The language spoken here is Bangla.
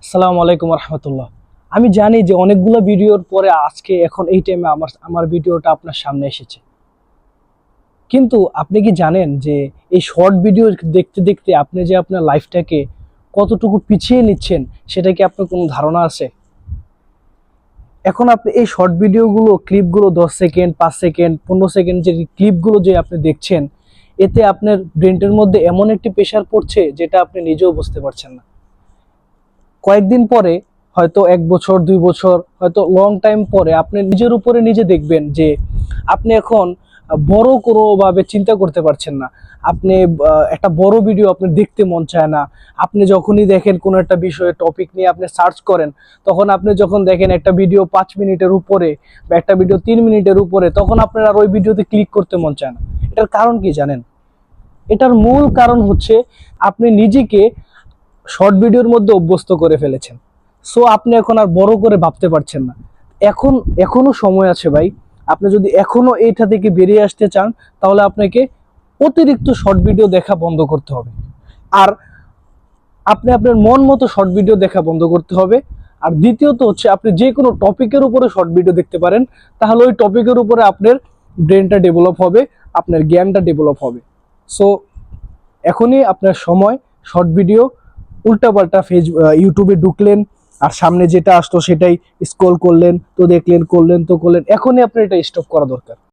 আসসালামু আলাইকুম রহমতুল্লাহ। আমি জানি যে অনেকগুলো ভিডিওর পরে আজকে এখন এই টাইমে আমার ভিডিওটা আপনার সামনে এসেছে, কিন্তু আপনি কি জানেন যে এই শর্ট ভিডিও দেখতে দেখতে আপনি যে আপনার লাইফটাকে কতটুকু পিছিয়ে নিচ্ছেন, সেটা কি আপনার কোনো ধারণা আছে? এখন আপনি এই শর্ট ভিডিওগুলো ক্লিপগুলো 10 সেকেন্ড, 5 সেকেন্ড, 15 সেকেন্ড যে ক্লিপগুলো যে আপনি দেখছেন, এতে আপনার ব্রেনটার মধ্যে এমন একটি প্রেশার পড়ছে যেটা আপনি নিজেও বুঝতে পারছেন না। কয়েকদিন পরে, হয়তো 1 বছর 2 বছর, হয়তো লং টাইম পরে আপনি নিজের উপরে নিজে দেখবেন যে আপনি এখন বড় কোনোভাবে চিন্তা করতে পারছেন না। আপনি একটা বড় ভিডিও আপনার দেখতে মন চায় না। আপনি যখনই দেখেন কোনো একটা বিষয়ে টপিক নিয়ে আপনি সার্চ করেন, তখন আপনি যখন দেখেন একটা ভিডিও 5 মিনিটের উপরে বা একটা ভিডিও 3 মিনিটের উপরে, তখন আপনার আর ওই ভিডিওতে ক্লিক করতে মন চায় না। এটার কারণ কি জানেন? এটার মূল কারণ হচ্ছে আপনি নিজেকে শর্ট ভিডিওর মধ্যে অভ্যস্ত করে ফেলেছেন। সো আপনি এখন আর বড় করে ভাবতে পারছেন না। এখনো সময় আছে ভাই। আপনি যদি এখনো এইটা থেকে বেরিয়ে আসতে চান, তাহলে আপনাকে অতিরিক্ত শর্ট ভিডিও দেখা বন্ধ করতে হবে। আর আপনি আপনার মন মতো শর্ট ভিডিও দেখা বন্ধ করতে হবে। আর দ্বিতীয়ত হচ্ছে, আপনি যে কোনো টপিকের উপরে শর্ট ভিডিও দেখতে পারেন, তাহলে ওই টপিকের উপরে আপনার ব্রেনটা ডেভেলপ হবে, আপনার জ্ঞানটা ডেভেলপ হবে। সো এখনই আপনার সময় শর্ট ভিডিও উল্টাপাল্টা ইউটিউবে ঢুকলেন, আর সামনে যেটা আসতো সেটাই স্ক্রল করলেন, তো দেখলেন, করলেন তো করলেন, এখনই আপনার এটা স্টপ করা দরকার।